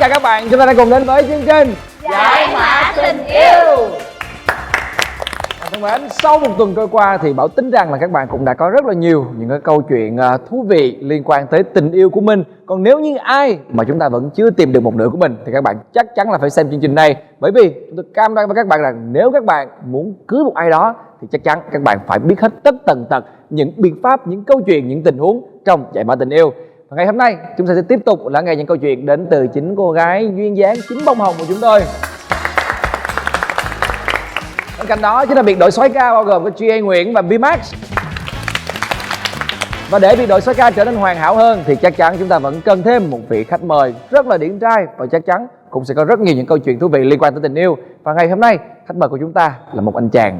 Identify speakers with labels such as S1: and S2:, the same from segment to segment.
S1: cả các bạn, chúng ta đã cùng đến với chương trình
S2: Giải mã tình yêu.
S1: thân mến, sau một tuần trôi qua thì Bảo tin rằng là các bạn cũng đã có rất là nhiều những cái câu chuyện thú vị liên quan tới tình yêu của mình. Còn nếu như ai mà chúng ta vẫn chưa tìm được một nửa của mình thì các bạn chắc chắn là phải xem chương trình này. Bởi vì tôi cam đoan với các bạn rằng nếu các bạn muốn cưới một ai đó thì chắc chắn các bạn phải biết hết tất tần tật những biện pháp, những câu chuyện, những tình huống trong Giải mã tình yêu. Và ngày hôm nay chúng ta sẽ tiếp tục lắng nghe những câu chuyện đến từ chính cô gái duyên dáng, chính bông hồng của chúng tôi. Bên cạnh đó chính là biệt đội soái ca bao gồm có GA Nguyễn và VMAX. Và để biệt đội soái ca trở nên hoàn hảo hơn thì chắc chắn chúng ta vẫn cần thêm một vị khách mời rất là điển trai, và chắc chắn cũng sẽ có rất nhiều những câu chuyện thú vị liên quan tới tình yêu. Và ngày hôm nay khách mời của chúng ta là một anh chàng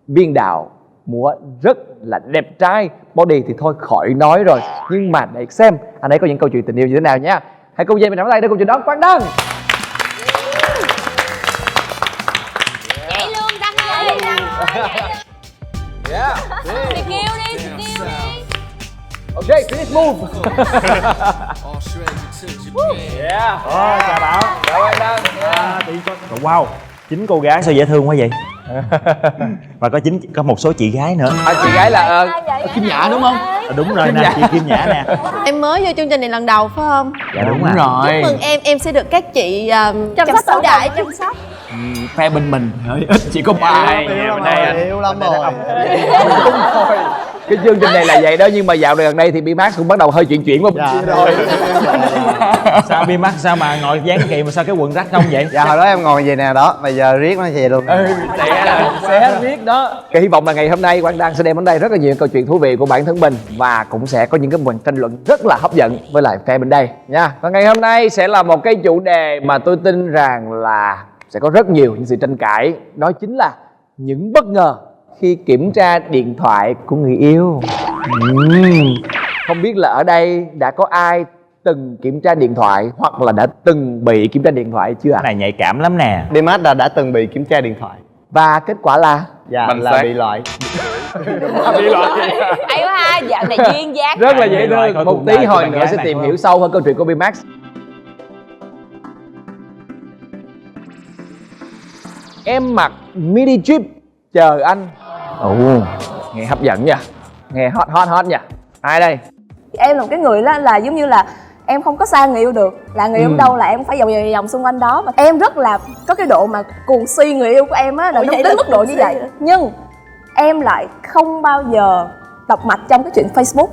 S1: biên đạo, múa rất là đẹp trai, body thì thôi khỏi nói rồi, nhưng mà để xem anh ấy có những câu chuyện tình yêu như thế nào nha. Hãy cùng dây mình nắm tay để cùng chào đón Quang Đăng.
S2: Nhảy luôn, Đăng ơi.
S1: Yeah.
S2: Thì kêu đi.
S1: Ok, finish move. Yeah.
S3: Chào Bảo.
S1: Chào Quang Đăng.
S3: Wow, chính cô gái sao dễ thương quá vậy. Và có một số chị gái nữa.
S1: Chị gái là Kim Nhã đúng không?
S3: Đúng rồi nè, chị Kim Nhã nè.
S4: Em mới vô chương trình này lần đầu phải không?
S3: Dạ đúng
S1: rồi.
S4: Chúc mừng em sẽ được các chị chăm sóc ưu đãi, chăm sóc.
S1: Phe bên mình hơi ít, chỉ có 3
S3: Yêu lắm rồi.
S1: Cái chương trình này là vậy đó, nhưng mà dạo gần đây thì BMAX cũng bắt đầu hơi chuyển qua bên kia rồi.
S3: Sao BMAX sao mà ngồi dán kỳ mà sao cái quần rách không vậy?
S5: Dạ hồi đó em ngồi vậy nè đó, bây giờ riết nó vậy luôn.
S1: Sẽ biết đó. Cái hy vọng là ngày hôm nay Quang Đăng sẽ đem đến đây rất là nhiều câu chuyện thú vị của bản thân mình, và cũng sẽ có những cái phần tranh luận rất là hấp dẫn với lại phe bên đây nha. Và ngày hôm nay sẽ là một cái chủ đề mà tôi tin rằng là sẽ có rất nhiều những sự tranh cãi, đó chính là những bất ngờ khi kiểm tra điện thoại của người yêu. Không biết là ở đây đã có ai từng kiểm tra điện thoại hoặc là đã từng bị kiểm tra điện thoại chưa ạ?
S3: Cái này nhạy cảm lắm nè.
S5: Dimas đã từng bị kiểm tra điện thoại.
S1: Và kết quả là
S5: Dạ là bị loại.
S2: Hay quá ha, dạo này duyên dáng.
S1: rất là dễ
S3: Rồi,
S1: thương.
S3: coi
S1: Một
S3: cuộc
S1: tí
S3: đời của
S1: hồi
S3: bạn
S1: nữa
S3: gái
S1: sẽ
S3: này
S1: tìm
S3: thôi.
S1: hiểu sâu hơn câu chuyện của BMAX. Em mặc mini trip chờ anh. Ồ, nghe hấp dẫn nha, nghe hot nha. Ai đây?
S6: Em là một cái người đó là giống như là em không có xa người yêu được, là người yêu đâu là em phải vòng xung quanh đó. Và em rất là có cái độ mà cuồng si người yêu của em á, là nó đến mức độ như vậy. Nhưng em lại không bao giờ đọc mạch trong cái chuyện Facebook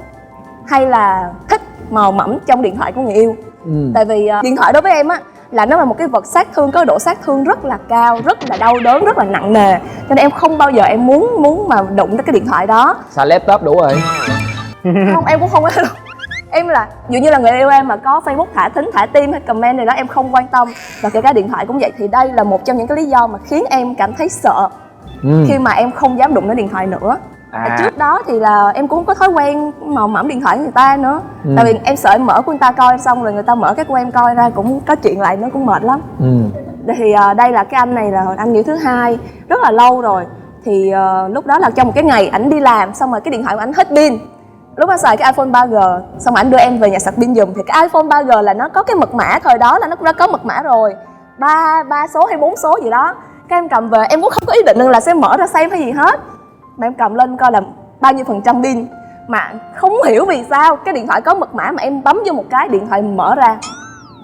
S6: hay là thích màu mẫm trong điện thoại của người yêu. Tại vì điện thoại đối với em á là nó là một cái vật sát thương có độ sát thương rất là cao, rất là đau đớn, rất là nặng nề, cho nên em không bao giờ em muốn mà đụng đến cái điện thoại đó.
S1: Xài laptop đủ rồi.
S6: Không, em cũng không có. Em là dụ như là người yêu em mà có Facebook thả thính, thả tim hay comment này đó em không quan tâm, và kể cả điện thoại cũng vậy. Thì đây là một trong những cái lý do mà khiến em cảm thấy sợ khi mà em không dám đụng đến điện thoại nữa. Trước đó thì là em cũng có thói quen màu mẫm điện thoại của người ta nữa. Tại vì em sợ em mở của người ta coi xong rồi người ta mở cái của em coi ra cũng có chuyện lại, nó cũng mệt lắm. Thì đây là cái anh này là anh yêu thứ hai rất là lâu rồi. Thì lúc đó là trong một cái ngày ảnh đi làm xong rồi cái điện thoại của ảnh hết pin. Lúc đó xài cái iPhone 3G, xong ảnh đưa em về nhà sạc pin giùm. Thì cái iPhone 3G là nó có cái mật mã, thời đó là nó cũng đã có mật mã rồi, 3 số hay 4 số gì đó. Cái em cầm về, em cũng không có ý định là sẽ mở ra xem hay gì hết, mà em cầm lên coi là bao nhiêu % pin. Mà không hiểu vì sao cái điện thoại có mật mã mà em bấm vô một cái điện thoại mở ra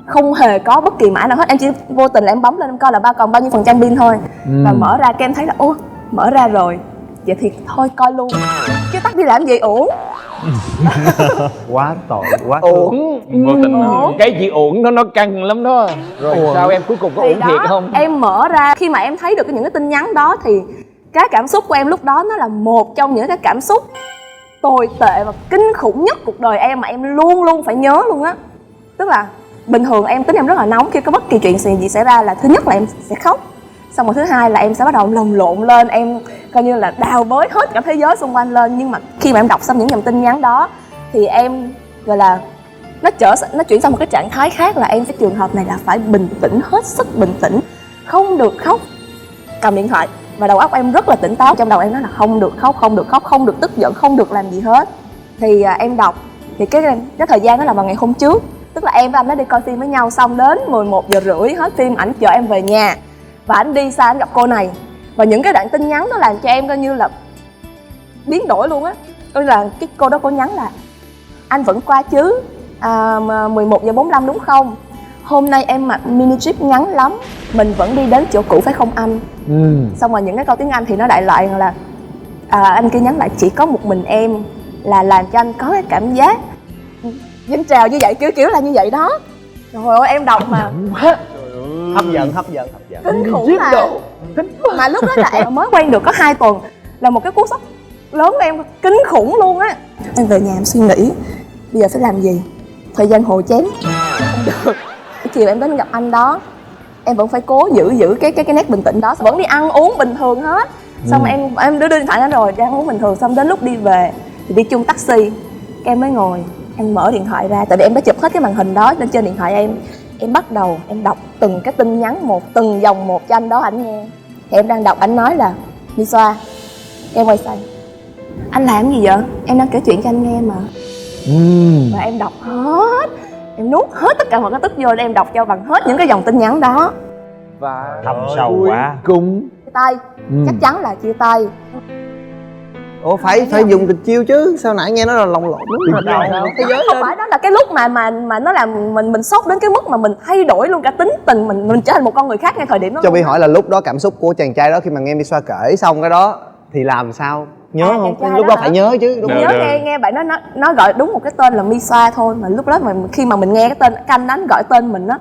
S6: không hề có bất kỳ mã nào hết. Em chỉ vô tình là em bấm lên em coi là còn bao nhiêu % pin thôi. Và mở ra cái em thấy là ô, mở ra rồi, vậy thì thôi coi luôn, chứ tắt đi làm gì uổng.
S5: Quá tội, quá
S1: Uổng. Cái chị uổng nó căng lắm đó. Rồi sao em cuối cùng có
S6: Thì
S1: uổng thiệt không?
S6: Em mở ra, khi mà em thấy được những cái tin nhắn đó thì cái cảm xúc của em lúc đó nó là một trong những cái cảm xúc tồi tệ và kinh khủng nhất cuộc đời em, mà em luôn luôn phải nhớ luôn á. Tức là bình thường em tính em rất là nóng, khi có bất kỳ chuyện gì xảy ra là thứ nhất là em sẽ khóc, xong rồi thứ hai là em sẽ bắt đầu lồng lộn lên, em coi như là đào bới hết cả thế giới xung quanh lên. Nhưng mà khi mà em đọc xong những dòng tin nhắn đó thì em gọi là nó chuyển sang một cái trạng thái khác, là em cái trường hợp này là phải bình tĩnh, hết sức bình tĩnh, không được khóc, cầm điện thoại. Và đầu óc em rất là tỉnh táo, trong đầu em nói là không được khóc, không được khóc, không được tức giận, không được làm gì hết. Thì em đọc thì cái thời gian đó là vào ngày hôm trước, Tức là em với anh nó đi coi phim với nhau, xong đến 11h30 hết phim ảnh chở em về nhà. Và anh đi xa anh gặp cô này. Và những cái đoạn tin nhắn đó làm cho em coi như là biến đổi luôn á. Coi là cái cô đó cô nhắn là: anh vẫn qua chứ, 11h45 đúng không? Hôm nay em mặc mini jeep ngắn lắm, mình vẫn đi đến chỗ cũ phải không anh? Xong rồi những cái câu tiếng Anh thì nó đại loại là anh kia nhắn lại: chỉ có một mình em là làm cho anh có cái cảm giác dâng trào như vậy, kiểu là như vậy đó. Trời ơi em đọc mà
S5: Hấp dẫn.
S6: kinh khủng mà lúc đó là em mới quen được có 2 tuần, là một cái cú sốc lớn của em, kinh khủng luôn á. Em về nhà em suy nghĩ bây giờ phải làm gì, thời gian hồ chém không được. Cái chiều em đến gặp anh đó, em vẫn phải cố giữ cái nét bình tĩnh đó, vẫn đi ăn uống bình thường hết. Xong em đưa điện thoại anh rồi đi ăn uống bình thường, xong đến lúc đi về thì đi chung taxi, em mới ngồi em mở điện thoại ra, tại vì em đã chụp hết cái màn hình đó lên trên điện thoại em bắt đầu em đọc từng cái tin nhắn một, từng dòng một cho anh đó ảnh nghe. Thì em đang đọc, anh nói là: Misa. Em quay sang: anh làm gì vậy? Em đang kể chuyện cho anh nghe mà. Và em đọc hết, em nuốt hết tất cả mọi cái tức vô để em đọc cho bằng hết những cái dòng tin nhắn đó.
S1: Và
S3: Thâm sâu quá.
S1: cùng
S6: Chia tay, chắc chắn là chia tay.
S5: Ủa phải dùng tình chiêu chứ, sao nãy nghe nó là lồng lộn đúng rồi.
S6: Không phải, đó là cái lúc mà nó làm mình sốc đến cái mức mà mình thay đổi luôn cả tính tình mình trở thành một con người khác ngay thời điểm đó.
S5: Cho Bi hỏi là lúc đó cảm xúc của chàng trai đó khi mà nghe Misa kể xong cái đó thì làm sao? Nhớ không? Lúc đó phải nhớ chứ đúng không?
S6: Nhớ nghe bạn nó gọi đúng một cái tên là Misa thôi, mà lúc đó mà khi mà mình nghe cái tên canh đánh gọi tên mình á,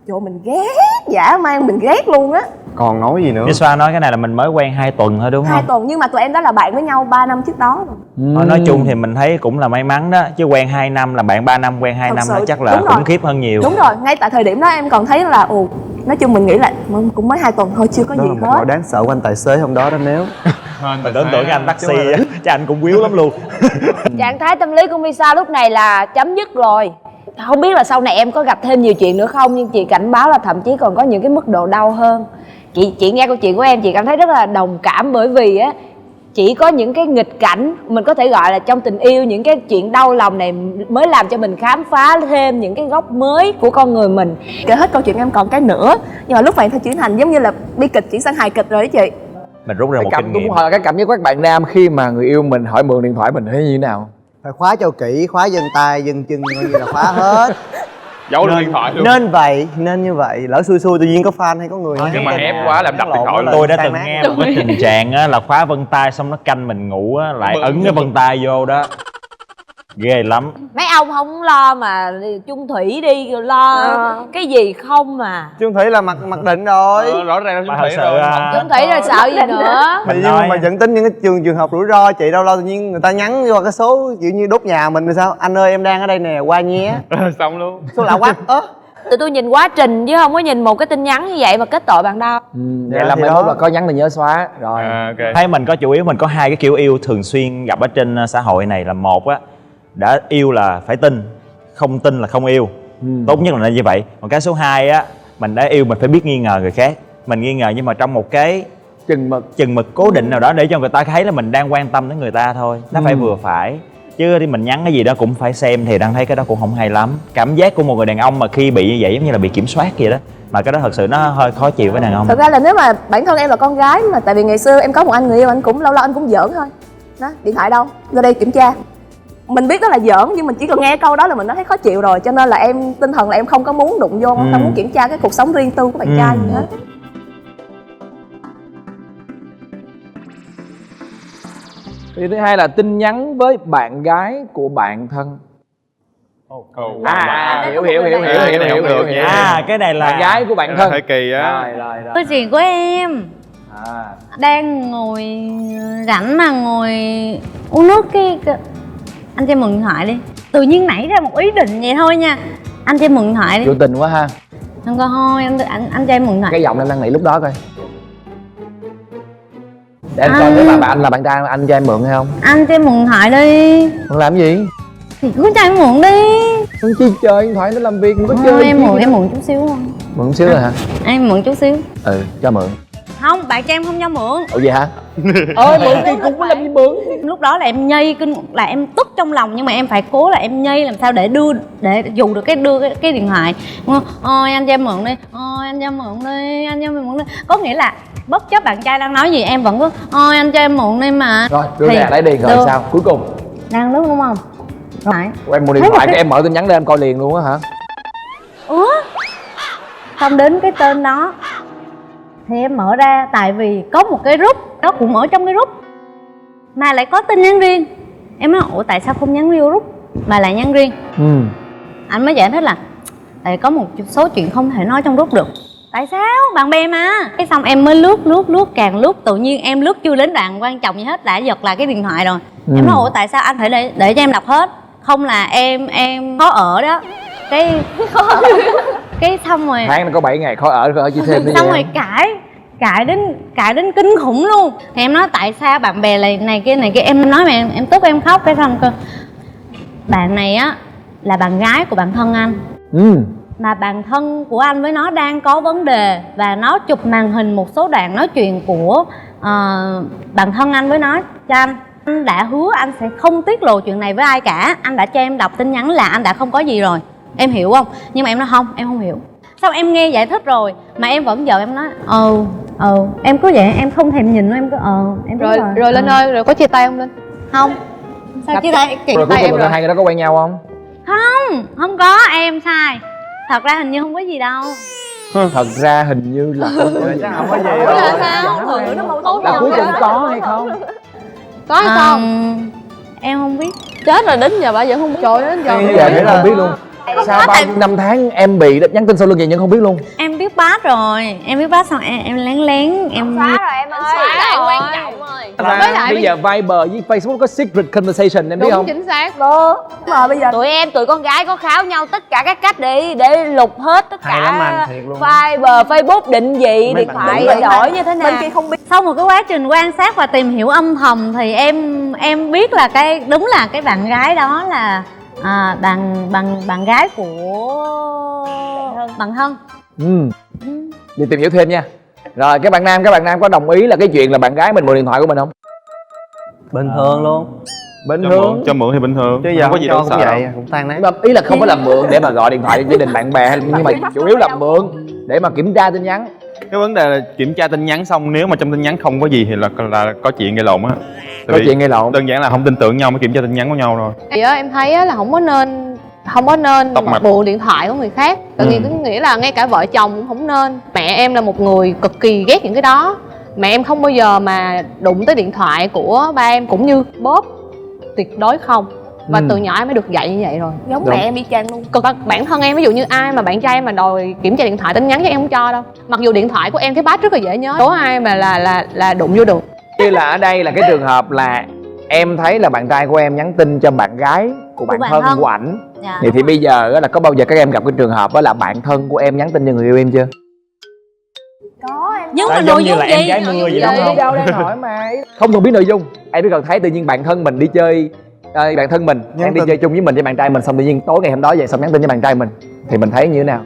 S6: trời mình ghét dã man, mình ghét luôn á.
S5: Còn nói gì nữa?
S3: Misa nói cái này là mình mới quen 2 tuần thôi đúng không?
S6: 2 tuần nhưng mà tụi em đã là bạn với nhau 3 năm trước đó rồi.
S3: Nói chung thì mình thấy cũng là may mắn đó, chứ quen 2 năm là bạn 3 năm, quen 2
S6: Thật
S3: năm
S6: sự,
S3: nó chắc là
S6: đúng rồi.
S3: khủng khiếp hơn nhiều.
S6: Đúng rồi, ngay tại thời điểm đó em còn thấy là nói chung mình nghĩ là cũng mới 2 tuần thôi, chưa có
S5: đó
S6: gì
S5: là một
S6: hết.
S5: nỗi đáng sợ của anh tài xế hôm đó đó. Nếu
S3: Mình tưởng tượng cái anh taxi á, chứ anh cũng quýu lắm luôn.
S2: Trạng thái tâm lý của Misa lúc này là chấm dứt rồi. Không biết là sau này em có gặp thêm nhiều chuyện nữa không, nhưng chị cảnh báo là thậm chí còn có những cái mức độ đau hơn. Chị nghe câu chuyện của em, chị cảm thấy rất là đồng cảm, bởi vì á chỉ có những cái nghịch cảnh, mình có thể gọi là trong tình yêu, những cái chuyện đau lòng này mới làm cho mình khám phá thêm những cái góc mới của con người mình.
S6: Kể hết câu chuyện em còn cái nữa, nhưng mà lúc này thôi chuyển thành giống như là bi kịch chuyển sang hài kịch rồi đó chị.
S3: Mình rút ra một kinh
S1: tôi
S3: nghiệm.
S1: muốn hỏi là cái cảm giác của các bạn nam khi mà người yêu mình hỏi mượn điện thoại mình thấy như thế nào?
S5: phải khóa cho kỹ, khóa dân tay, dân chân coi như là khóa hết.
S7: Giấu luôn điện thoại luôn.
S5: Nên như vậy, lỡ xui tự nhiên có fan hay có người
S7: Nhưng mà ép quá làm đập điện thoại luôn.
S3: Tôi đã từng nghe một cái tình trạng á là khóa vân tay xong nó canh mình ngủ á, lại ấn cái vân tay vô đó. Ghê lắm.
S2: Mấy ông không lo mà chung thủy đi lo cái gì không mà.
S5: Chung Thủy là mặc định rồi.
S7: Rõ ràng là chung
S3: Mà
S7: thủy
S3: thật sự
S7: rồi.
S2: Chung thủy rồi sợ gì nữa.
S3: Mình
S5: Nhưng
S3: nói
S5: mà dẫn tính những cái trường hợp rủi ro chị, đâu tự nhiên người ta nhắn vô cái số kiểu như đốt nhà mình thì sao? Anh ơi em đang ở đây nè, qua nhé.
S7: Xong luôn.
S5: Số lạ quá.
S2: Tụi tôi nhìn quá trình chứ không có nhìn một cái tin nhắn như vậy mà kết tội bạn đâu.
S1: Vậy là
S5: thì
S1: mai
S5: đó.
S1: mốt là có nhắn thì nhớ xóa rồi.
S7: Ok.
S3: Thấy mình có chủ yếu mình có 2 cái kiểu yêu thường xuyên gặp ở trên xã hội này là: một á, đã yêu là phải tin, không tin là không yêu. Tốt nhất là nên như vậy. Còn cái số 2 á, mình đã yêu mình phải biết nghi ngờ người khác. Mình nghi ngờ nhưng mà trong một cái chừng mực cố định nào đó để cho người ta thấy là mình đang quan tâm đến người ta thôi. Nó phải vừa phải. Chứ thì mình nhắn cái gì đó cũng phải xem thì đang thấy cái đó cũng không hay lắm. Cảm giác của một người đàn ông mà khi bị như vậy giống như là bị kiểm soát vậy đó. Mà cái đó thật sự nó hơi khó chịu với đàn ông.
S6: Thực ra là nếu mà bản thân em là con gái mà, tại vì ngày xưa em có một anh người yêu, anh cũng lâu lâu anh cũng giỡn thôi. Đó, điện thoại đâu? Ra đây kiểm tra. Mình biết đó là giỡn nhưng mình chỉ cần nghe câu đó là mình đã thấy khó chịu rồi, cho nên là em tinh thần là em không có muốn đụng vô, không muốn kiểm tra cái cuộc sống riêng tư của bạn trai gì hết.
S1: Thì thứ hai là tin nhắn với bạn gái của bạn thân. Hiểu.
S3: Cái này là
S1: Bạn gái của bạn thân.
S7: Hơi kỳ á.
S1: Rồi.
S8: Câu chuyện của em đang ngồi rảnh mà ngồi uống nước cái anh cho em mượn điện thoại đi. Tự nhiên nảy ra một ý định vậy thôi nha. Anh cho em mượn điện thoại đi.
S1: Vô tình quá ha.
S8: Anh coi thôi, anh cho em mượn điện thoại.
S1: Cái giọng em đang nghĩ lúc đó coi. Để em coi nếu mà anh là bạn trai anh cho em mượn hay không?
S8: Anh cho em mượn điện thoại đi.
S1: Con làm gì?
S8: Thì cứ cho em mượn đi.
S1: Con chi chơi điện thoại nó làm việc không có
S8: Thôi,
S1: chơi.
S8: em mượn chút xíu không?
S1: Mượn xíu rồi hả?
S8: Em mượn chút xíu.
S1: Cho mượn.
S8: Không, bạn trai em không cho mượn.
S1: Ủa vậy hả? Ơi mượn kỳ cục mới làm gì mượn.
S8: Lúc đó là em nhây kinh, là em tức trong lòng, nhưng mà em phải cố là em nhây làm sao để để dù được cái điện thoại. Ôi anh cho em mượn đi, ôi anh cho em mượn đi, anh cho em mượn đi. Có nghĩa là bất chấp bạn trai đang nói gì em vẫn cứ ôi anh cho em mượn đi mà.
S1: Rồi đưa
S8: Thì
S1: ra lấy đi rồi
S8: đưa.
S1: sao? Cuối cùng
S8: Đang lướt đúng không? Rồi.
S1: em mua điện
S8: Thấy một
S1: thoại
S8: cái-
S1: cái em mở tin nhắn lên em coi liền luôn á hả?
S8: Ủa? Xong đến cái tên đó thì em mở ra, tại vì có một cái group, nó cũng ở trong cái group mà lại có tin nhắn riêng. Em nói ủa tại sao không nhắn vô group mà lại nhắn riêng? Anh mới giải thích là tại có một số chuyện không thể nói trong group được. Tại sao? Bạn bè mà. Cái xong em mới lướt càng lướt, tự nhiên em lướt chưa đến đoạn quan trọng gì hết đã giật lại cái điện thoại rồi. Em nói ủa tại sao anh phải để cho em đọc hết? Không là em khó ở đó. Cái xong rồi
S1: Tháng nó có 7 ngày khó ở chỉ thêm nữa
S8: xong
S1: vậy
S8: rồi cãi đến kinh khủng luôn. Thì em nói tại sao bạn bè này kia em nói mà em tức em khóc. Cái xong cơ bạn này á là bạn gái của bạn thân anh, mà bạn thân của anh với nó đang có vấn đề và nó chụp màn hình một số đoạn nói chuyện của bạn thân anh với nó cho anh. Anh đã hứa anh sẽ không tiết lộ chuyện này với ai cả. Anh đã cho em đọc tin nhắn là anh đã không có gì rồi, em hiểu không? Nhưng mà em nói không, em không hiểu. Sao em nghe giải thích rồi mà em vẫn giận, em nói em cứ vậy, em không thèm nhìn nữa, em cứ em
S4: Rồi rồi Linh ơi, rồi có chia tay không Linh?
S8: không. Sao chia tay?
S1: rồi cuối cùng là hai người đó có quen nhau không?
S8: Không có, em sai. Thật ra hình như không có gì đâu.
S1: Thật ra hình như là không có gì.
S5: Không có gì
S4: Ủa
S5: đâu.
S4: là sao? Thường nó mâu thuẫn
S1: Là
S4: nhau
S1: cuối
S4: chứ.
S1: cùng có hay không?
S4: Có hay không?
S8: Em không biết.
S4: Chết rồi, đến giờ bà vẫn không biết. Trời đến giờ.
S1: Bây giờ thì không biết luôn. Sao bao nhiêu năm tháng em bị nhắn tin sau lưng vậy nhưng không biết luôn?
S8: Em biết bát rồi, em biết bát xong em lén em
S2: Xóa rồi em ơi.
S4: Xóa rồi. Quan trọng rồi. Với lại
S1: Bây giờ Viber với Facebook có secret conversation em biết
S4: đúng
S1: không?
S4: chính xác.
S6: Mà bây giờ
S2: Tụi con gái có kháo nhau tất cả các cách để lục hết tất
S5: Hay lắm anh,
S2: cả
S5: thiệt luôn.
S2: Viber, Facebook, định vị,
S5: Mấy
S2: điện
S5: bạn
S2: thoại
S5: định vị.
S2: đổi như thế nào.
S6: bên kia không biết.
S8: sau một cái quá trình quan sát và tìm hiểu âm thầm thì em biết là đúng là cái bạn gái đó là bạn gái của bạn thân.
S1: Đi tìm hiểu thêm nha. Rồi các bạn nam có đồng ý là cái chuyện là bạn gái mình mượn điện thoại của mình không?
S5: Bình thường luôn.
S1: Bình
S7: Cho
S1: thường.
S7: mượn, cho mượn thì bình thường.
S5: Chứ giờ
S7: không có
S5: không
S7: gì
S5: cho
S7: đâu
S5: cũng
S7: sợ
S5: vậy,
S7: đâu.
S5: cũng tan nát.
S1: Ý là không phải là mượn để mà gọi điện thoại cho gia đình bạn bè hay nhưng mà chủ yếu là mượn để mà kiểm tra tin nhắn.
S7: Cái vấn đề là kiểm tra tin nhắn xong nếu mà trong tin nhắn không có gì thì là có chuyện gây lộn á. Tại
S1: Có
S7: vì
S1: chuyện gây lộn.
S7: đơn giản là không tin tưởng nhau mới kiểm tra tin nhắn của nhau rồi.
S4: Thì á, em thấy á, là không có nên
S7: Tọc mạch.
S4: mượn điện thoại của người khác. Tại vì có nghĩa là ngay cả vợ chồng cũng không nên. Mẹ em là một người cực kỳ ghét những cái đó. Mẹ em không bao giờ mà đụng tới điện thoại của ba em, cũng như bóp, tuyệt đối không. Và từ nhỏ em mới được dạy như vậy rồi.
S6: giống
S1: Đúng.
S6: mẹ em y chang luôn.
S4: Bản thân em, ví dụ như ai mà bạn trai em mà đòi kiểm tra điện thoại tin nhắn chứ em không cho đâu. Mặc dù điện thoại của em thấy bát rất là dễ nhớ, số ai mà là đụng vô được.
S1: Như là ở đây là cái trường hợp là em thấy là bạn trai của em nhắn tin cho bạn gái của bạn thân của ảnh.
S8: Dạ.
S1: Thì bây giờ á là có bao giờ các em gặp cái trường hợp đó là bạn thân của em nhắn tin cho người yêu em chưa?
S6: Có em.
S8: Nhưng mà
S3: Giống
S8: nội
S3: như
S8: dung
S3: là
S8: gì?
S3: em gái mưa vậy đúng không?
S1: đâu đang hỏi mà. Không cần biết nội dung. Em chỉ cần thấy tự nhiên bạn thân mình đi chơi, bạn thân mình
S5: Nhắn
S1: đang đi
S5: tin.
S1: chơi chung với mình với bạn trai mình, xong tự nhiên tối ngày hôm đó vậy xong nhắn tin với bạn trai mình thì mình thấy như thế nào?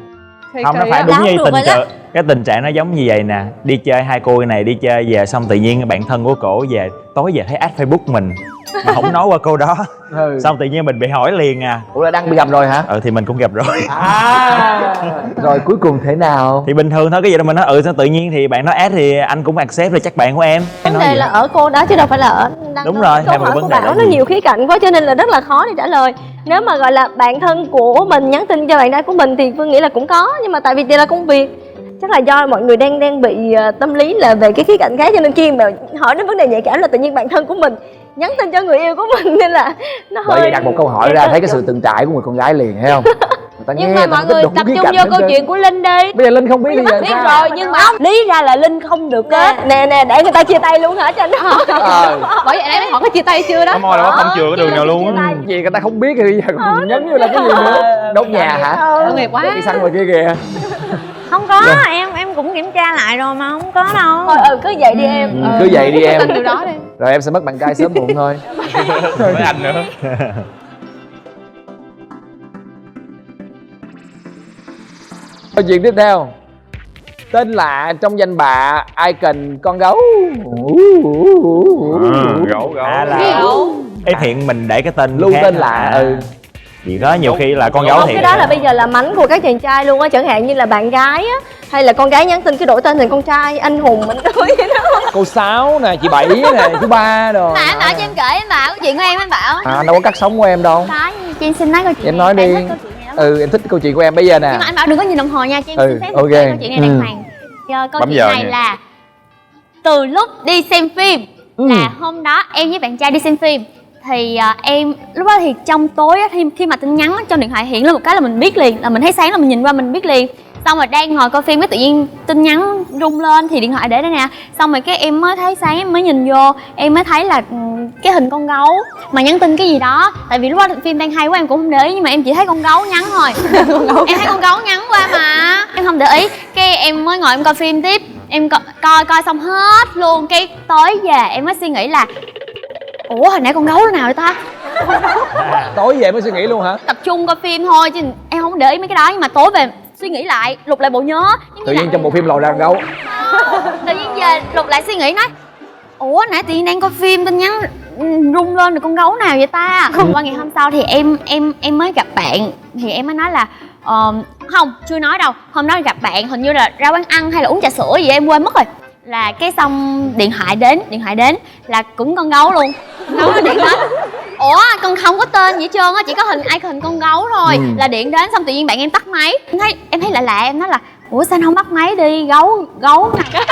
S3: Không, nó phải
S8: Đáng
S3: đúng như
S8: được
S3: tình
S8: rồi đó.
S3: trạng. Cái tình trạng nó giống như vậy nè. Đi chơi, hai cô này đi chơi về xong tự nhiên bạn thân của cổ về, tối về thấy add Facebook mình mà không nói qua cô đó. Xong tự nhiên mình bị hỏi liền à.
S1: Ủa là đang bị gặp rồi hả?
S3: Thì mình cũng gặp rồi.
S1: Rồi cuối cùng thế nào?
S3: Thì bình thường thôi, cái gì đâu mình nói sao tự nhiên thì bạn nói add thì anh cũng accept rồi chắc bạn của em.
S9: Vấn
S3: Nói
S9: đề
S3: vậy.
S9: là ở cô đó chứ đâu phải là ở
S3: Đúng rồi,
S9: câu
S3: hai một
S9: hỏi
S3: vấn
S9: của
S3: đề
S9: bạn
S3: đó
S9: nó
S3: gì?
S9: nhiều khía cạnh quá cho nên là rất là khó để trả lời. Nếu mà gọi là bạn thân của mình nhắn tin cho bạn trai của mình thì Phương nghĩ là cũng có, nhưng mà tại vì đây là công việc, chắc là do mọi người đang bị tâm lý là về cái khía cạnh khác, cho nên khi mà hỏi đến vấn đề nhạy cảm là tự nhiên bạn thân của mình nhắn tin cho người yêu của mình nên là nó hơi.
S1: Bởi vậy đặt một câu hỏi ra thấy cái sự từng trải của người con gái liền thấy không? Người ta
S2: Nhưng
S1: nghe,
S2: mà
S1: người ta
S2: mọi
S1: có
S2: người
S1: đủ
S2: tập
S1: khía
S2: trung
S1: cạnh
S2: vô
S1: hết
S2: câu
S1: trơn.
S2: chuyện của Linh đi.
S1: Bây giờ Linh không biết bây giờ
S2: Biết
S1: sao?
S2: rồi nhưng mà lý ra là Linh không được kết.
S9: Nè để người ta chia tay luôn hả cho anh?
S4: Bởi vậy em hỏi có chia tay chưa đó.
S7: Có môi là không chừa cái đường nào luôn á.
S1: Gì người ta không biết thì bây giờ còn nhấn vô là cái gì nữa? Đốt nhà hả?
S4: Tội nghiệp quá.
S1: Đi săn ngoài kia kìa.
S8: Không có, em cũng kiểm tra lại rồi mà không có đâu.
S9: Thôi cứ vậy đi em.
S1: Cứ vậy đi em.
S4: Tin điều đó đi.
S1: Rồi em sẽ mất bạn trai sớm muộn thôi.
S7: Với anh nữa.
S1: Câu chuyện tiếp theo. Tên lạ trong danh bạ icon con gấu.
S7: Gấu
S3: À là em hiện mình để cái tên
S1: Lưu
S3: khác
S1: tên
S3: hả?
S1: lạ.
S3: À. Vì đó nhiều khi là con gấu
S9: Không,
S3: thiệt.
S9: cái đó là bây giờ là mánh của các chàng trai luôn á, chẳng hạn như là bạn gái á, hay là con gái nhắn tin cái đổi tên thành con trai, anh hùng mình nói vậy đó.
S1: Cô Sáu nè, chị Bảy nè, chú Ba đồ.
S8: Mà em bảo cho em kể em bảo chuyện của em bảo.
S1: À, đâu có cắt sóng của em đâu.
S8: Có, cho em xin nói câu chuyện
S1: Em
S8: này.
S1: nói đi.
S8: Em thích câu chuyện này lắm.
S1: Em thích câu chuyện của em bây giờ nè.
S8: Nhưng mà anh bảo đừng có nhìn đồng hồ nha, cho em xin phép
S1: ok.
S8: kể câu chuyện này đàng hoàng. Câu
S7: Bấm
S8: chuyện
S7: giờ
S8: này
S7: nha.
S8: là từ lúc đi xem phim, là hôm đó em với bạn trai đi xem phim thì em lúc đó thì trong tối á, khi mà tin nhắn trong điện thoại hiện lên một cái là mình biết liền, là mình thấy sáng là mình nhìn qua mình biết liền. Xong rồi đang ngồi coi phim cái tự nhiên tin nhắn rung lên thì điện thoại để đây nè, xong rồi cái em mới thấy sáng em mới nhìn vô em mới thấy là cái hình con gấu mà nhắn tin cái gì đó. Tại vì lúc đó phim đang hay quá em cũng không để ý, nhưng mà em chỉ thấy con gấu nhắn thôi. Em thấy con gấu nhắn qua mà em không để ý, cái em mới ngồi em coi phim tiếp, em coi xong hết luôn, cái tối về em mới suy nghĩ là ủa hồi nãy con gấu nào vậy ta.
S1: Tối về mới suy nghĩ luôn hả?
S8: Tập trung coi phim thôi chứ em không để ý mấy cái đó, nhưng mà tối về suy nghĩ lại, lục lại bộ nhớ.
S1: Tự nhiên trong bộ phim lòi ra con gấu.
S8: Tự nhiên về lục lại suy nghĩ nói ủa nãy tự nhiên đang coi phim tin nhắn rung lên rồi con gấu nào vậy ta. Qua ngày hôm sau thì em mới gặp bạn thì em mới nói là không chưa nói đâu, hôm đó gặp bạn hình như là ra quán ăn hay là uống trà sữa gì em quên mất rồi, là cái xong điện thoại đến là cũng con gấu luôn. Gấu nó điện đến, ủa con không có tên gì hết trơn á, chỉ có hình icon con gấu thôi. Là điện đến xong tự nhiên bạn em tắt máy, em thấy lạ lạ, em nói là ủa sao anh không bắt máy đi, gấu này.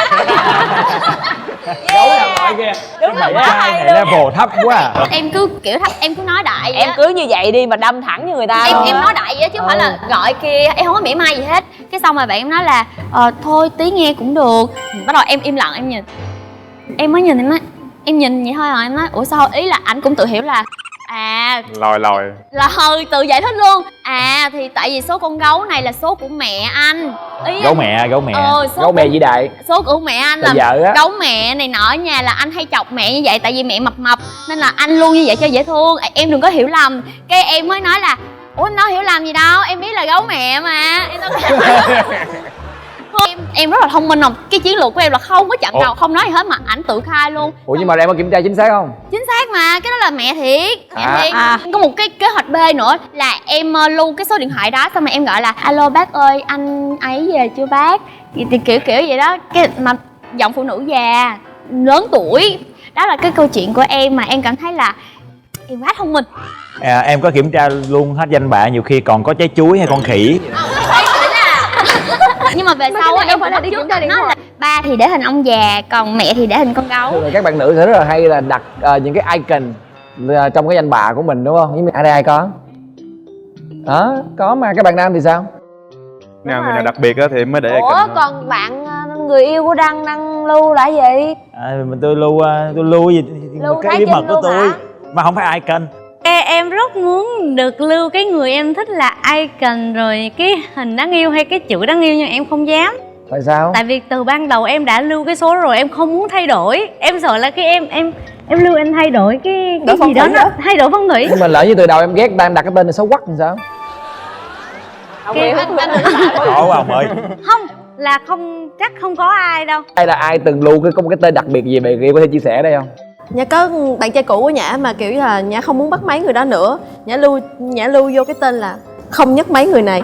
S1: Gấu nằm ngoài kìa.
S2: Đúng là quá
S3: Trai
S2: hay
S3: này
S2: luôn.
S3: level thấp quá à.
S8: Em cứ kiểu thấp, em cứ nói đại vậy
S2: Em
S8: á.
S2: cứ như vậy đi mà đâm thẳng như người ta
S8: em
S2: luôn á.
S8: nói đại vậy á, chứ không phải là gọi kia, em không có mỉa mai gì hết. Cái xong rồi bạn em nói là thôi tí nghe cũng được. Bắt đầu em im lặng em nhìn, em mới nhìn em nói em nhìn vậy thôi à. Em nói ủa sao, ý là anh cũng tự hiểu là
S7: Lòi
S8: là tự giải thích luôn. Thì tại vì số con gấu này là số của mẹ anh. Ý
S3: Gấu
S8: anh-
S3: mẹ.
S8: số
S1: Gấu mẹ
S8: của-
S1: vĩ đại.
S8: số của mẹ anh
S1: Là
S8: là
S1: vợ á.
S8: gấu mẹ này nọ ở nhà là anh hay chọc mẹ như vậy, tại vì mẹ mập nên là anh luôn như vậy cho dễ thương. Em đừng có hiểu lầm. Cái em mới nói là ủa anh đâu hiểu lầm gì đâu, em biết là gấu mẹ mà em đâu có... em rất là thông minh không, cái chiến lược của em là không có chặn đầu không nói gì hết mà ảnh tự khai luôn.
S1: Ủa nhưng mà em có kiểm tra chính xác không?
S8: Chính xác mà, cái đó là mẹ thiệt.
S1: À.
S8: Có một cái kế hoạch B nữa là em lưu cái số điện thoại đó, xong rồi em gọi là alo bác ơi anh ấy về chưa bác, thì kiểu vậy đó. Cái mà giọng phụ nữ già lớn tuổi, đó là cái câu chuyện của em mà em cảm thấy là em quá thông minh.
S3: Em có kiểm tra luôn hết danh bạ, nhiều khi còn có trái chuối hay con khỉ.
S8: Nhưng mà về sau á, em phải là đi kiểm tra điện thoại. Ba thì để hình ông già, còn mẹ thì để hình con gấu.
S1: Thường là các bạn nữ sẽ rất là hay là đặt những cái icon trong cái danh bạ của mình đúng không? Nhưng mà ở đây ai có? Đó, có mà các bạn nam thì sao?
S7: Nào người nào đặc biệt á thì mới để
S2: Ủa
S7: icon thôi.
S2: còn bạn người yêu của Đăng lưu là gì?
S3: Tôi lưu gì
S2: Lưu
S3: cái
S2: Thái
S3: bí mật
S2: Trinh
S3: của
S2: luôn
S3: tôi
S2: hả?
S3: mà không phải icon.
S8: Em rất muốn được lưu cái người em thích là icon rồi cái hình đáng yêu hay cái chữ đáng yêu, nhưng em không dám.
S1: Tại sao?
S8: Tại vì từ ban đầu em đã lưu cái số rồi, em không muốn thay đổi. Em sợ là cái em lưu em thay đổi cái gì đó nó thay đổi phong thủy.
S1: Nhưng mà lỡ như từ đầu em ghét đang đặt cái tên này xấu quắc thì sao?
S8: Cái
S3: Khổ quá ông ơi.
S8: không là không chắc không có ai đâu.
S1: Hay là ai từng lưu có một cái tên đặc biệt gì về người yêu có thể chia sẻ đây không?
S9: Nhã có bạn trai cũ của Nhã mà kiểu là Nhã không muốn bắt máy người đó nữa, Nhã lưu vô cái tên là không nhấc máy người này.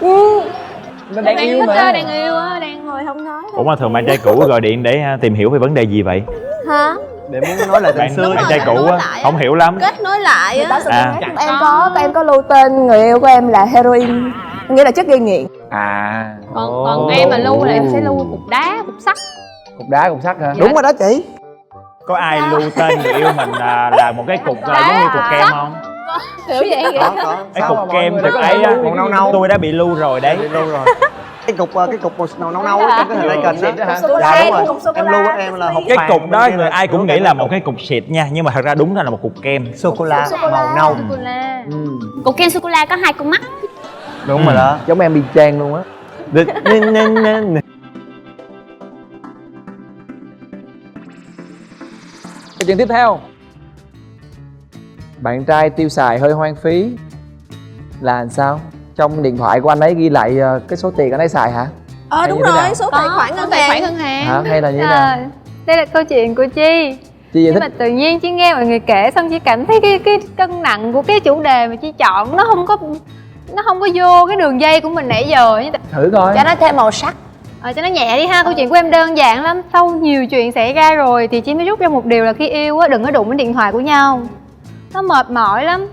S1: Nó đang yêu mà.
S9: Đang yêu á, đang ngồi không nói.
S3: Ủa mà thường bạn trai cũ gọi điện để tìm hiểu về vấn đề gì vậy?
S9: Hả?
S5: Để muốn nói lại tình
S3: Bạn
S5: xưa.
S3: bạn trai cũ á không hiểu lắm.
S9: Kết nối lại á.
S6: Em có lưu tên người yêu của em là heroin, nghĩa là chất gây nghiện.
S1: À.
S4: Còn em mà lưu là em sẽ lưu cục đá, cục sắt.
S1: Cục đá cục sắt hả?
S5: Đúng rồi đó chị.
S3: Có ai lưu tên người yêu mình là một cái cục giống như cục kem không?
S4: Kiểu vậy.
S5: Có.
S3: Cái
S1: Sao mà
S3: cục
S1: mọi
S3: kem
S1: người
S3: thực
S1: có
S3: ấy
S1: thể
S3: á,
S1: lưu những cái
S3: tôi đã bị lưu rồi đấy.
S5: Lâu rồi. Cái cục màu nâu nâu á, trong cái hình icon đó.
S1: hả?
S5: Dạ đúng rồi. Em lưu á, em là hộp
S3: Cái
S5: vàng,
S3: cục đó
S5: bên kia
S3: người
S5: là
S3: ai cũng
S5: cục
S3: nghĩ
S5: kem
S3: là
S5: nâu.
S3: một cái cục xịt nha, nhưng mà thật ra đúng ra là một cục kem.
S5: sô cô la màu nâu.
S8: Cục kem sô cô la có 2 con mắt.
S5: Đúng rồi đó.
S1: Giống em y chang luôn á. Câu chuyện tiếp theo. Bạn trai tiêu xài hơi hoang phí là làm sao? Trong điện thoại của anh ấy ghi lại cái số tiền anh ấy xài hả? Hay
S6: Đúng
S1: như thế
S6: rồi,
S1: nào?
S6: số tài khoản ngân
S4: tài khoản
S6: hàng.
S4: ngân hàng.
S1: Hả? Hay là như thế nào?
S10: Đây là câu chuyện của Chi.
S1: Chi giải
S10: Nhưng mà
S1: thích.
S10: tự nhiên Chi nghe mọi người kể xong Chi cảm thấy cái cân nặng của cái chủ đề mà Chi chọn nó không có vô cái đường dây của mình nãy giờ.
S1: Thử coi.
S2: Cho nó thêm màu sắc.
S10: Cho nó nhẹ đi ha. Câu chuyện của em đơn giản lắm. Sau nhiều chuyện xảy ra rồi thì Chi mới rút ra một điều là khi yêu á, đừng có đụng đến điện thoại của nhau. Nó mệt mỏi lắm.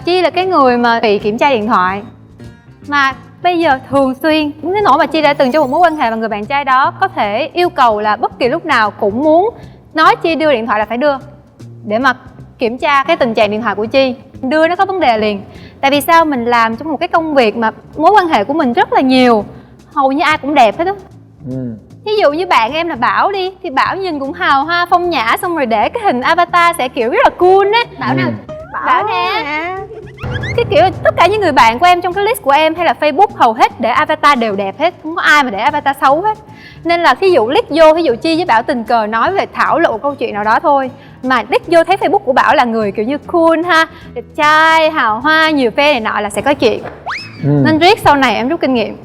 S10: Chi là cái người mà bị kiểm tra điện thoại, mà bây giờ thường xuyên đến nỗi mà Chi đã từng trong một mối quan hệ mà người bạn trai đó có thể yêu cầu là bất kỳ lúc nào cũng muốn nói Chi đưa điện thoại là phải đưa, để mà kiểm tra cái tình trạng điện thoại của Chi. Đưa nó có vấn đề liền. Tại vì sao? Mình làm trong một cái công việc mà mối quan hệ của mình rất là nhiều, hầu như ai cũng đẹp hết á. Ví dụ như bạn em là Bảo đi, thì Bảo nhìn cũng hào hoa phong nhã, xong rồi để cái hình avatar sẽ kiểu rất là cool á. Bảo nào? Bảo nè. Cái kiểu tất cả những người bạn của em trong cái list của em hay là Facebook hầu hết để avatar đều đẹp hết, không có ai mà để avatar xấu hết. Nên là ví dụ click vô, ví dụ Chi với Bảo tình cờ nói về thảo luận một câu chuyện nào đó thôi, mà click vô thấy Facebook của Bảo là người kiểu như cool ha, đẹp trai, hào hoa, nhiều fan này nọ là sẽ có chuyện. Nên riết sau này em rút kinh nghiệm,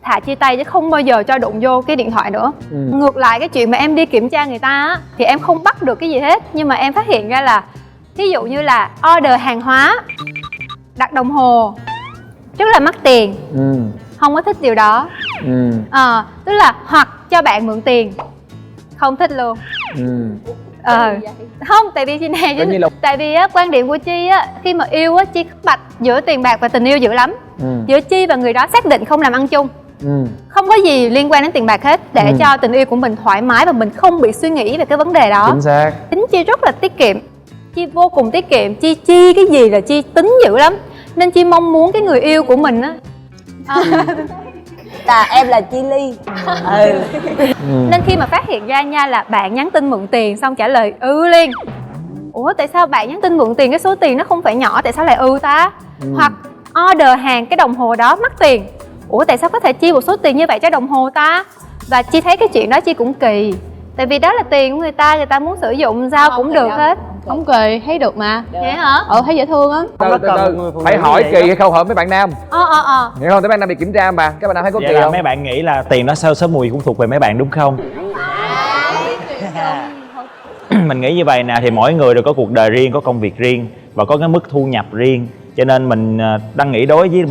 S10: thà chia tay chứ không bao giờ cho đụng vô cái điện thoại nữa. Ngược lại cái chuyện mà em đi kiểm tra người ta á, thì em không bắt được cái gì hết, nhưng mà em phát hiện ra là ví dụ như là order hàng hóa, đặt đồng hồ rất là mắc tiền, không có thích điều đó. Tức là hoặc cho bạn mượn tiền, không thích luôn. Không, tại vì Chi này chứ tại vì á, quan điểm của Chi á, khi mà yêu á, Chi bạch giữa tiền bạc và tình yêu dữ lắm. Giữa Chi và người đó xác định không làm ăn chung, không có gì liên quan đến tiền bạc hết, để cho tình yêu của mình thoải mái và mình không bị suy nghĩ về cái vấn đề đó.
S1: Chính xác.
S10: Tính Chi rất là tiết kiệm, Chi vô cùng tiết kiệm, Chi cái gì là Chi tính dữ lắm. Nên Chi mong muốn cái người yêu của mình á
S2: Em là Chi Ly.
S10: Nên khi mà phát hiện ra nha là bạn nhắn tin mượn tiền xong trả lời liền. Ủa tại sao bạn nhắn tin mượn tiền, cái số tiền nó không phải nhỏ, tại sao lại ta? Hoặc order hàng cái đồng hồ đó mắc tiền, ủa tại sao có thể chi một số tiền như vậy cho đồng hồ ta? Và Chi thấy cái chuyện đó Chi cũng kỳ. Tại vì đó là tiền của người ta muốn sử dụng sao cũng được hết.
S4: Không kỳ, thấy được mà.
S10: Vậy hả?
S4: Thấy dễ thương á.
S1: Từ phải hỏi kỳ hay không hỏi mấy bạn nam. Hiểu không? Mấy bạn nam bị kiểm tra mà các bạn nam thấy có
S3: Vậy
S1: kỳ
S3: là
S1: không?
S3: mấy bạn nghĩ là tiền đó sao sớm mùi cũng thuộc về mấy bạn đúng không? Mình nghĩ như vậy nè, thì mỗi người đều có cuộc đời riêng, có công việc riêng và có cái mức thu nhập riêng, cho nên mình đang nghĩ đối với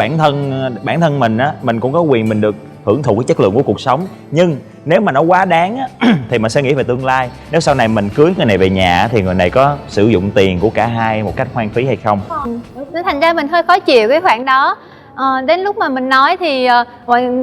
S3: bản thân mình á, mình cũng có quyền mình được hưởng thụ cái chất lượng của cuộc sống. Nhưng nếu mà nó quá đáng á, thì mình sẽ nghĩ về tương lai. Nếu sau này mình cưới người này về nhà thì người này có sử dụng tiền của cả hai một cách hoang phí hay không.
S10: Nên thành ra mình hơi khó chịu cái khoản đó. Đến lúc mà mình nói thì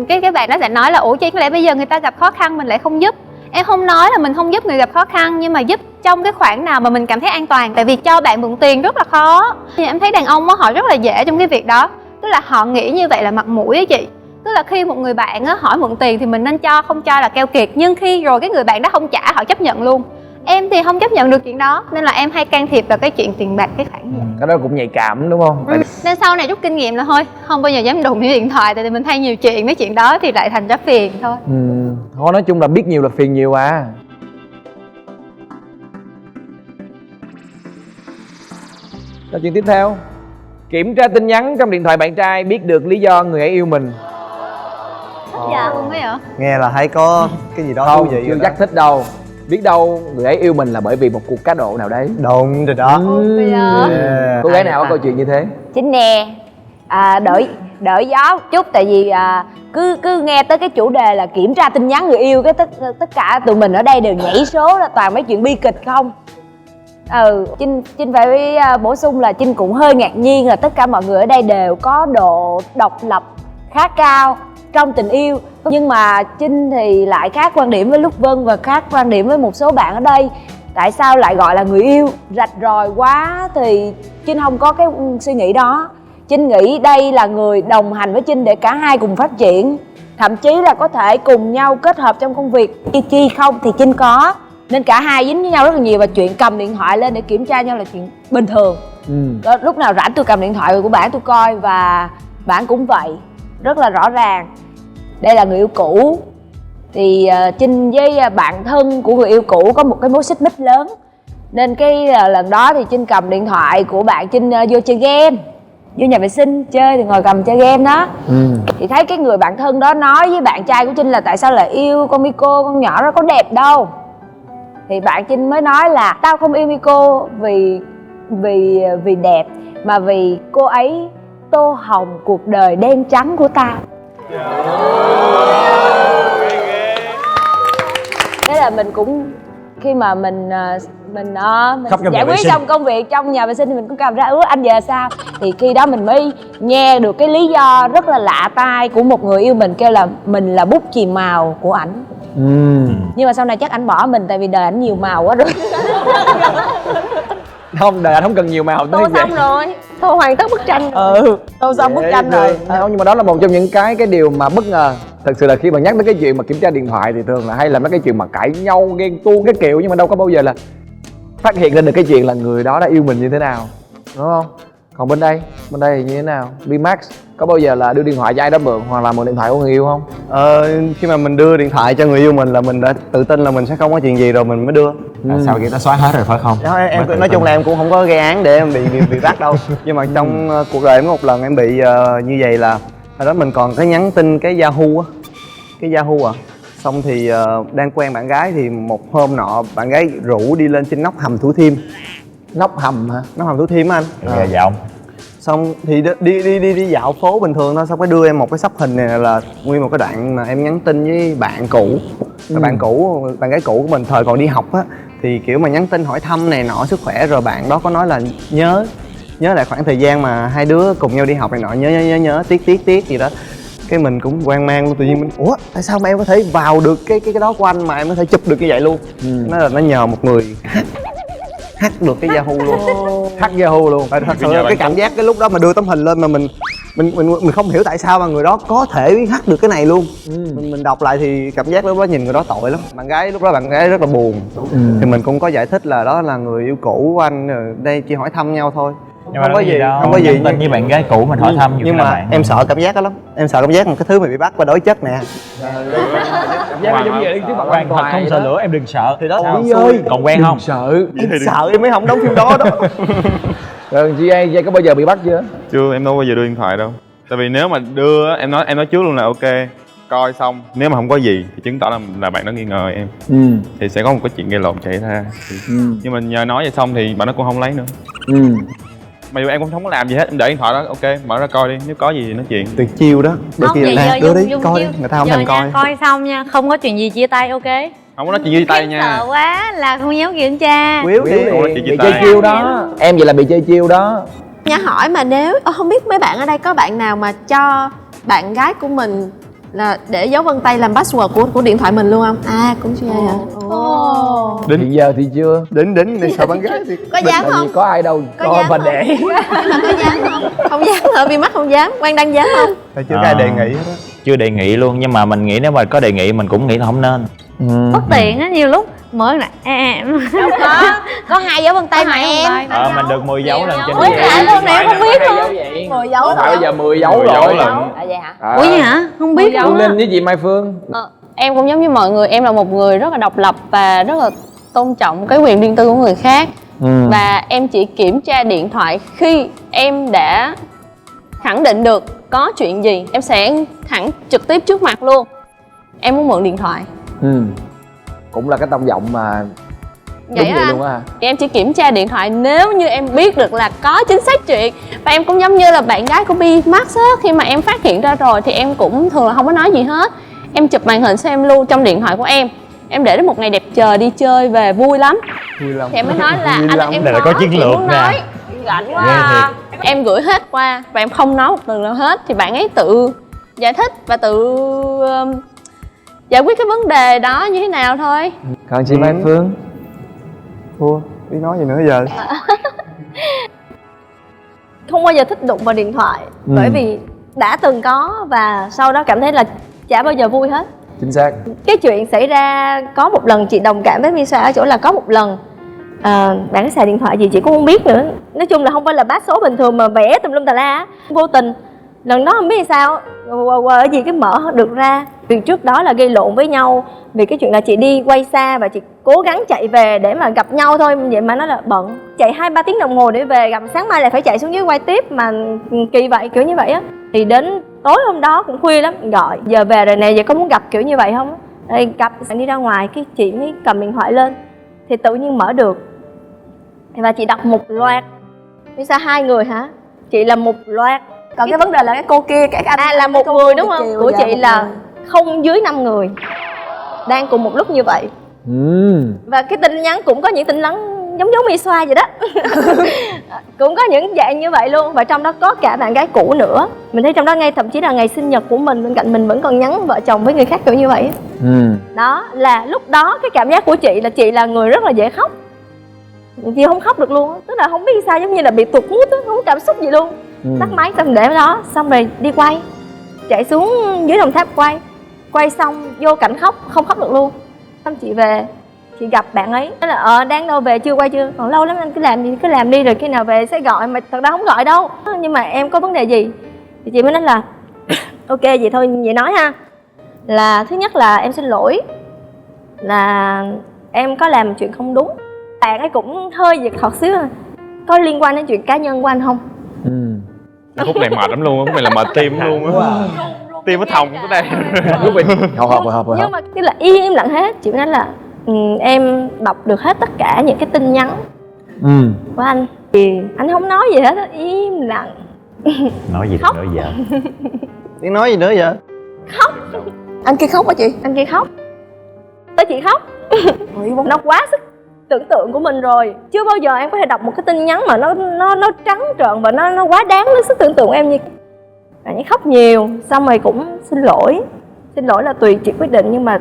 S10: cái bạn đó sẽ nói là ủa chứ có lẽ bây giờ người ta gặp khó khăn mình lại không giúp. Em không nói là mình không giúp người gặp khó khăn, nhưng mà giúp trong cái khoản nào mà mình cảm thấy an toàn. Tại vì cho bạn mượn tiền rất là khó. Thì em thấy đàn ông á, họ rất là dễ trong cái việc đó. Tức là họ nghĩ như vậy là mặt mũi á chị. Tức là khi một người bạn á, hỏi mượn tiền thì mình nên cho, không cho là keo kiệt. Nhưng khi rồi cái người bạn đó không trả, họ chấp nhận luôn. Em thì không chấp nhận được chuyện đó, nên là em hay can thiệp vào cái chuyện tiền bạc, cái khoản này.
S1: Cái đó cũng nhạy cảm đúng không?
S10: Nên sau này rút kinh nghiệm là thôi, không bao giờ dám đụng đến điện thoại. Tại vì mình thay nhiều chuyện, mấy chuyện đó thì lại thành ra phiền thôi.
S1: Thôi nói chung là biết nhiều là phiền nhiều à. Câu chuyện tiếp theo. Kiểm tra tin nhắn trong điện thoại bạn trai, biết được lý do người ấy yêu mình.
S10: Dạ luôn ấy hả?
S5: Nghe là thấy có cái gì đó
S1: Không,
S5: thú vị
S1: chưa
S5: rồi đó.
S1: chắc thích đâu. Biết đâu người ấy yêu mình là bởi vì một cuộc cá độ nào đấy.
S5: Đồn rồi đó.
S1: Cô gái nào có câu chuyện như thế?
S2: Chính nè. Đợi gió một chút, tại vì cứ nghe tới cái chủ đề là kiểm tra tin nhắn người yêu, cái tất cả tụi mình ở đây đều nhảy số là toàn mấy chuyện bi kịch không. Trinh phải bổ sung là Trinh cũng hơi ngạc nhiên là tất cả mọi người ở đây đều có độ độc lập khá cao trong tình yêu, nhưng mà Trinh thì lại khác quan điểm với Lúc Vân và khác quan điểm với một số bạn ở đây. Tại sao lại gọi là người yêu? Rạch ròi quá thì Trinh không có cái suy nghĩ đó. Trinh nghĩ đây là người đồng hành với Trinh để cả hai cùng phát triển, thậm chí là có thể cùng nhau kết hợp trong công việc. Chi không thì Trinh có, nên cả hai dính với nhau rất là nhiều. Và chuyện cầm điện thoại lên để kiểm tra nhau là chuyện bình thường. Lúc nào rảnh tôi cầm điện thoại của bạn tôi coi, và bạn cũng vậy, rất là rõ ràng. Đây là người yêu cũ thì Trinh với bạn thân của người yêu cũ có một cái mối xích mích lớn, nên cái lần đó thì Trinh cầm điện thoại của bạn Trinh vô chơi game. vô nhà vệ sinh chơi thì ngồi cầm chơi game đó. Thì thấy cái người bạn thân đó nói với bạn trai của Trinh là tại sao lại yêu con Miko, con nhỏ đó có đẹp đâu. Thì bạn Trinh mới nói là tao không yêu Miko vì đẹp, mà vì cô ấy tô hồng cuộc đời đen trắng của tao. Thế là mình cũng khi mà mình giải quyết xong công việc trong nhà vệ sinh thì mình cũng cầm ra anh giờ sao. Thì khi đó mình mới nghe được cái lý do rất là lạ tai của một người yêu mình, kêu là mình là bút chì màu của ảnh. Nhưng mà sau này chắc ảnh bỏ mình tại vì đời ảnh nhiều màu quá rồi.
S1: Không, đời anh không cần nhiều màu tới
S9: Tô
S1: vậy.
S9: xong rồi, tô hoàn tất bức tranh.
S1: Tô xong bức tranh rồi. Không, nhưng mà đó là một trong những cái điều mà bất ngờ. Thật sự là khi mà nhắc đến cái chuyện mà kiểm tra điện thoại thì thường là hay là mấy cái chuyện mà cãi nhau, ghen tuông cái kiểu, nhưng mà đâu có bao giờ là phát hiện ra được cái chuyện là người đó đã yêu mình như thế nào, đúng không? Còn bên đây thì như thế nào? Vmax có bao giờ là đưa điện thoại cho ai đó mượn hoặc là mượn điện thoại của người yêu không?
S5: Khi mà mình đưa điện thoại cho người yêu mình là mình đã tự tin là mình sẽ không có chuyện gì rồi mình mới đưa.
S3: Sao vậy, ta xóa hết rồi phải không?
S5: Đó, em nói chung là em cũng không có gây án để em bị bắt đâu. Nhưng mà trong cuộc đời em có một lần em bị như vậy là hồi đó mình còn cái nhắn tin cái Yahoo xong thì đang quen bạn gái thì một hôm nọ bạn gái rủ đi lên trên nóc hầm Thủ Thiêm.
S1: Nóc hầm hả?
S5: Nóc hầm Thủ Thiêm á anh.
S3: Dạ không.
S5: Xong thì đi dạo phố bình thường thôi, xong cái đưa em một cái sắp hình này là nguyên một cái đoạn mà em nhắn tin với bạn cũ. Bạn gái cũ của mình thời còn đi học á, thì kiểu mà nhắn tin hỏi thăm này nọ sức khỏe, rồi bạn đó có nói là nhớ lại khoảng thời gian mà hai đứa cùng nhau đi học này nọ, nhớ tiếc gì đó. Cái mình cũng hoang mang luôn, tự nhiên mình ủa tại sao mà em có thể vào được cái đó của anh mà em có thể chụp được như vậy luôn. Nó là nó nhờ một người hack được cái Yahoo luôn.
S1: Hack Yahoo luôn.
S5: Thật sự cái cảm giác cái lúc đó mà đưa tấm hình lên mà mình không hiểu tại sao mà người đó có thể hack được cái này luôn. Mình đọc lại thì cảm giác lúc đó nhìn người đó tội lắm. Lúc đó bạn gái rất là buồn. Thì mình cũng có giải thích là đó là người yêu cũ của anh, đây chỉ hỏi thăm nhau thôi.
S3: Nhưng
S5: không có gì đâu,
S3: không có gì tin với bạn gái cũ mình hỏi thăm.
S5: Nhưng mà em sợ cảm giác đó lắm. Em sợ cảm giác một cái thứ mà bị bắt qua đối chất nè.
S1: Cảm giác giống như là trước mặt
S3: Hoàng thật không sợ lửa, em đừng sợ.
S5: Thì đó
S3: Còn quen không?
S1: Sợ.
S5: Em sợ em mới không đóng phim đó.
S1: Rồi GA có bao giờ bị bắt chưa?
S7: Chưa, em đâu bao giờ đưa điện thoại đâu. Tại vì nếu mà đưa em nói trước luôn là ok, coi xong nếu mà không có gì thì chứng tỏ là bạn đó nghi ngờ em. Thì sẽ có một cái chuyện gây lộn xảy ra. Nhưng mà nhờ nói vậy xong thì bạn nó cũng không lấy nữa. Mà dù em cũng không có làm gì hết, em để điện thoại đó, ok mở ra coi đi, nếu có gì thì nói chuyện.
S5: Tuyệt chiêu đó. Để
S8: Không,
S5: kia
S8: vậy
S5: là đưa đi coi đi, người ta không thèm coi.
S8: Coi xong nha, không có chuyện gì chia tay, ok?
S7: Không có nói chuyện với tay nha.
S8: Sợ quá là không dám kiểm tra.
S5: Quýu đi.
S1: Bị chơi chiêu đó. Em vậy là bị chơi chiêu đó.
S9: Nha hỏi mà nếu không biết mấy bạn ở đây có bạn nào mà cho bạn gái của mình là để dấu vân tay làm password của điện thoại mình luôn không? À cũng chưa hả?
S1: Hiện giờ thì chưa.
S5: Đến này sợ bạn gái thì
S9: Có dám không?
S1: Có ai đâu coi và để.
S9: Nhưng mà có dám không? Không dám hả? Vì mắt không dám. Quang Đăng dám không?
S5: Tại chưa có ai đề nghị hết á.
S3: Chưa đề nghị luôn, nhưng mà mình nghĩ nếu mà có đề nghị mình cũng nghĩ là không nên.
S8: Bất tiện á, nhiều lúc mở lại
S2: Đâu có 2 dấu vân tay mà em.
S3: Mình được 10 dấu lần trên
S9: Ủa lạ luôn nè, em không biết luôn.
S2: 10 dấu
S1: Không phải bây giờ 10 dấu
S7: 10
S1: rồi.
S7: dấu lần.
S2: À vậy hả?
S8: Ủa vậy hả? Không biết
S1: Phương
S8: luôn á.
S1: Linh với chị Mai Phương.
S4: Em cũng giống như mọi người, em là một người rất là độc lập và rất là tôn trọng cái quyền riêng tư của người khác. Và em chỉ kiểm tra điện thoại khi em đã khẳng định được có chuyện gì, em sẽ thẳng trực tiếp trước mặt luôn. Em muốn mượn điện thoại.
S1: Cũng là cái tông giọng mà
S4: Vậy
S1: đúng vậy luôn á.
S4: Em chỉ kiểm tra điện thoại nếu như em biết được là có chính xác chuyện. Và em cũng giống như là bạn gái của Bi-Max á, khi mà em phát hiện ra rồi thì em cũng thường là không có nói gì hết. Em chụp màn hình xem lưu trong điện thoại của em. Em để đến một ngày đẹp trời đi chơi về vui lắm. Thì em mới nói là anh em
S3: Đây là có chiến lược nè.
S4: Rảnh quá à. Em gửi hết qua và em không nói một từ nào hết. Thì bạn ấy tự giải thích và tự giải quyết cái vấn đề đó như thế nào thôi.
S1: Còn chị Mai Phương?
S5: Thua, biết nói gì nữa giờ.
S9: Không bao giờ thích đụng vào điện thoại. Bởi vì đã từng có và sau đó cảm thấy là chả bao giờ vui hết.
S1: Chính xác.
S9: Cái chuyện xảy ra có một lần chị đồng cảm với Misa ở chỗ là có một lần bạn ấy xài điện thoại gì chị cũng không biết nữa. Nói chung là không phải là bát số bình thường mà vẽ tùm lum tà la. Vô tình lần đó không biết sao ở gì cái mở được ra Vì trước đó là gây lộn với nhau vì cái chuyện là chị đi quay xa và chị cố gắng chạy về để mà gặp nhau thôi, vậy mà nó là bận. Chạy 2-3 tiếng đồng hồ để về, gặp sáng mai lại phải chạy xuống dưới quay tiếp, mà kỳ vậy, kiểu như vậy á. Thì đến tối hôm đó cũng khuya lắm, gọi giờ về rồi nè, giờ có muốn gặp kiểu như vậy không? Đây, gặp đi ra ngoài, cái chị mới cầm điện thoại lên thì tự nhiên mở được và chị đọc một loạt. Vì sao 2 người hả? Chị là một loạt.
S6: Còn cái vấn đề là cái cô kia, cái anh
S9: là một
S6: cô
S9: người
S6: kia
S9: đúng không?
S6: Kiều,
S9: Của
S6: dạ,
S9: chị
S6: một
S9: là
S6: người.
S9: không dưới 5 người đang cùng một lúc như vậy. Và cái tin nhắn cũng có những tin nhắn giống mi xoa vậy đó. Cũng có những dạng như vậy luôn. Và trong đó có cả bạn gái cũ nữa. Mình thấy trong đó ngay thậm chí là ngày sinh nhật của mình, bên cạnh mình vẫn còn nhắn vợ chồng với người khác kiểu như vậy. Đó là lúc đó cái cảm giác của chị là người rất là dễ khóc. Chị không khóc được luôn, tức là không biết sao, giống như là bị tụt mood á, không có cảm xúc gì luôn. Tắt máy xong để đó, xong rồi đi quay, chạy xuống dưới Đồng Tháp quay xong vô cảnh khóc, không khóc được luôn. Xong chị về, chị gặp bạn ấy, nói là đang đâu, về chưa, quay chưa, còn lâu lắm anh cứ làm gì cứ làm đi, rồi khi nào về sẽ gọi, mà thật ra không gọi đâu. Nhưng mà em có vấn đề gì thì chị mới nói là ok vậy thôi, vậy nói ha, là thứ nhất là em xin lỗi là em có làm chuyện không đúng. Bạn ấy cũng hơi giật thọt xíu, có liên quan đến chuyện cá nhân của anh không?
S7: Khúc này mệt lắm luôn á, khúc này là mệt tim luôn á. Tim nó thòng tới đây.
S1: Lúc mình hợp.
S9: Nhưng mà cái là im lặng hết. Chị mới nói là em đọc được hết tất cả những cái tin nhắn của anh, thì anh không nói gì hết, im lặng.
S3: Nói gì
S9: Khóc.
S3: nói vợ.
S5: Tiếng nói gì nữa vậy?
S9: Khóc.
S6: Anh kia khóc hả chị?
S9: Anh kia khóc, tới chị khóc. Nó quá sức tưởng tượng của mình rồi. Chưa bao giờ em có thể đọc một cái tin nhắn mà nó trắng trợn và nó quá đáng với sức tưởng tượng của em như. Bạn ấy khóc nhiều, xong rồi cũng xin lỗi là tùy chị quyết định, nhưng mà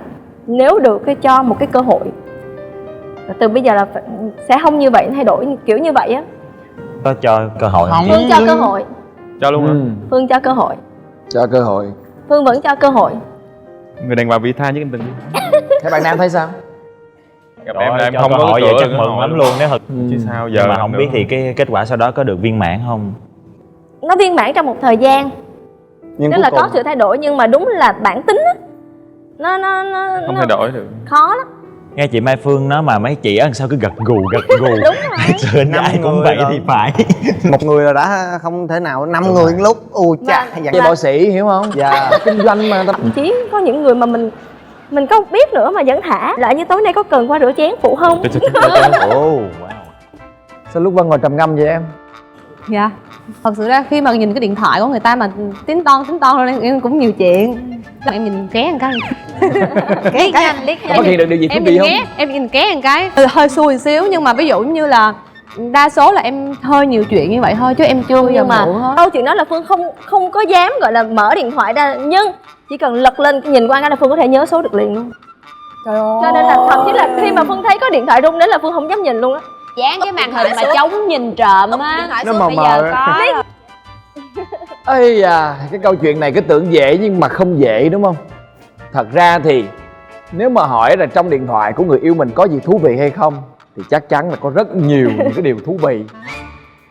S9: nếu được cái cho một cái cơ hội. Và từ bây giờ là sẽ không như vậy, thay đổi kiểu như vậy á.
S3: Có cho cơ hội không?
S9: Phương cho cơ hội.
S7: Cho luôn hả?
S9: Phương cho cơ hội.
S1: Cho cơ hội.
S9: Phương vẫn cho cơ hội.
S7: Người đàn bà vị tha với em tình.
S1: Thế bạn nam thấy sao?
S7: Gặp
S3: Trời
S7: em
S3: ơi,
S7: là em
S3: cho
S7: không
S3: cơ
S7: có
S3: hội
S7: cửa
S3: vậy chắc
S7: đừng
S3: mừng
S7: hỏi
S3: lắm luôn nếu thật.
S7: Chứ sao giờ
S3: Nhưng mà không
S7: nữa.
S3: biết thì cái kết quả sau đó có được viên mãn không?
S9: Nó viên mãn trong một thời gian,
S5: Nhưng
S9: tức
S5: cuối
S9: là
S5: cùng
S9: có sự thay đổi, nhưng mà đúng là bản tính á, nó
S7: Không thay đổi được.
S9: khó lắm.
S3: Nghe chị Mai Phương nói mà mấy chị á sao cứ gật gù
S9: Đúng rồi.
S3: Sự anh
S5: Năm
S3: ai cũng
S5: người
S3: vậy
S5: rồi.
S3: thì phải.
S5: một người là đã không thể nào 5 người một lúc. Ui cha,
S9: Vâng.
S1: Vậy bác sĩ hiểu không?
S5: Dạ.
S1: Kinh doanh mà.
S9: Thậm chí có những người mà mình không biết nữa mà vẫn thả lại, như tối nay có cần qua rửa chén phụ không?
S3: Ồ, wow.
S1: Sao lúc Vân ngồi trầm ngâm vậy em?
S4: Dạ. Thật sự ra khi mà nhìn cái điện thoại của người ta mà tính toan rồi em cũng nhiều chuyện. Em nhìn ké một cái.
S8: Liếc nhanh, liếc
S1: Có phát hiện được điều gì thú
S4: Em
S1: vị
S4: nhìn
S1: không?
S4: ké, em nhìn ké một cái. Hơi xui xíu, nhưng mà ví dụ như là đa số là em hơi nhiều chuyện như vậy thôi, chứ em chưa bao giờ
S9: Nhưng mà
S4: ngủ hết.
S9: câu chuyện đó là Phương không có dám gọi là mở điện thoại ra, nhưng chỉ cần lật lên nhìn qua cái là Phương có thể nhớ số được liền luôn.
S6: Trời ơi.
S9: Cho nên là thậm chí là khi mà Phương thấy có điện thoại rung đến là Phương không dám nhìn luôn á.
S2: Dán cái màn hình mà chống nhìn trộm á.
S5: Nó mờ
S2: Bây
S5: mờ
S2: giờ
S5: á.
S2: có rồi.
S1: Ây à, cái câu chuyện này cứ tưởng dễ nhưng mà không dễ đúng không? Thật ra thì nếu mà hỏi là trong điện thoại của người yêu mình có gì thú vị hay không thì chắc chắn là có rất nhiều những cái điều thú vị.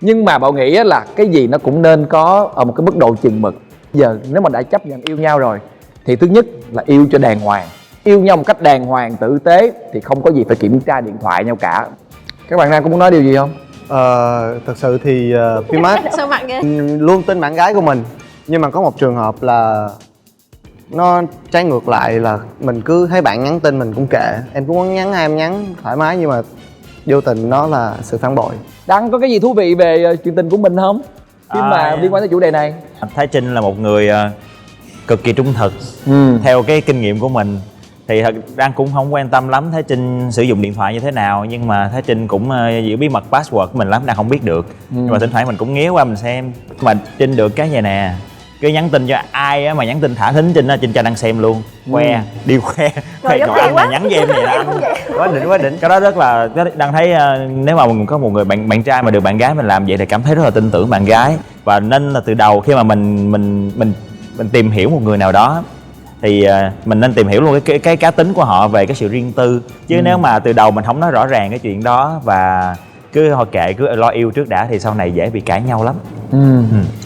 S1: Nhưng mà Bảo nghĩ á là cái gì nó cũng nên có ở một cái mức độ chừng mực. Giờ nếu mà đã chấp nhận yêu nhau rồi thì thứ nhất là yêu cho đàng hoàng. Yêu nhau một cách đàng hoàng, tử tế thì không có gì phải kiểm tra điện thoại nhau cả. Các bạn nam có muốn nói điều gì không?
S5: Thật sự thì Phi Mát
S9: Sao mặt vậy?
S5: luôn tin bạn gái của mình. Nhưng mà có một trường hợp là nó trái ngược lại, là mình cứ thấy bạn nhắn tin mình cũng kệ. Em cũng muốn nhắn, em nhắn thoải mái, nhưng mà vô tình nó là sự phản bội.
S1: Đăng có cái gì thú vị về chuyện tình của mình không? Khi mà liên quan tới chủ đề này.
S3: Thái Trinh là một người cực kỳ trung thực. Theo cái kinh nghiệm của mình thì thật Đăng cũng không quan tâm lắm Thái Trinh sử dụng điện thoại như thế nào, nhưng mà Thái Trinh cũng giữ bí mật password của mình lắm, Đăng không biết được. Nhưng mà thỉnh thoảng mình cũng nghé qua mình xem. Mà Trinh được cái vậy nè, cứ nhắn tin cho ai á mà nhắn tin thả thính Trinh á, Trinh cho Đăng xem luôn, khoe, đi khoe
S9: giống
S3: anh
S9: quá.
S3: mà nhắn cho em vậy đó anh.
S5: Quá đỉnh.
S3: Cái đó rất là Đăng thấy nếu mà mình có một người bạn trai mà được bạn gái mình làm vậy thì cảm thấy rất là tin tưởng bạn gái. Và nên là từ đầu khi mà mình tìm hiểu một người nào đó thì mình nên tìm hiểu luôn cái cá tính của họ về cái sự riêng tư. Chứ nếu mà từ đầu mình không nói rõ ràng cái chuyện đó và cứ thôi kệ, cứ lo yêu trước đã thì sau này dễ bị cãi nhau lắm.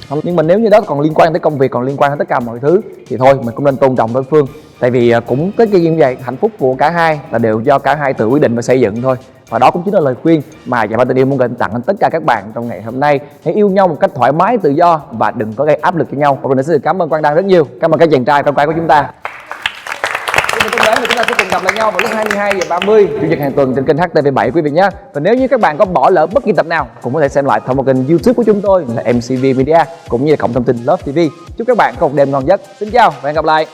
S1: Không, nhưng mà nếu như đó còn liên quan tới công việc, còn liên quan tới tất cả mọi thứ thì thôi mình cũng nên tôn trọng đối phương. Tại vì cũng tới cái như vậy, hạnh phúc của cả hai là đều do cả hai tự quyết định và xây dựng thôi. Và đó cũng chính là lời khuyên mà Dạ Ba Tình Yêu muốn gửi tặng đến tất cả các bạn trong ngày hôm nay. Hãy yêu nhau một cách thoải mái, tự do và đừng có gây áp lực cho nhau. Và mình xin được cảm ơn Quang Đăng rất nhiều. Cảm ơn các chàng trai con của chúng ta. Chúng ta sẽ cùng gặp lại nhau vào lúc 22h30 chủ nhật hàng tuần trên kênh HTV7 quý vị nhé. Và nếu như các bạn có bỏ lỡ bất kỳ tập nào cũng có thể xem lại thông qua kênh YouTube của chúng tôi là MCV Media cũng như là cổng thông tin Love TV. Chúc các bạn có một đêm ngon giấc. Xin chào và hẹn gặp lại.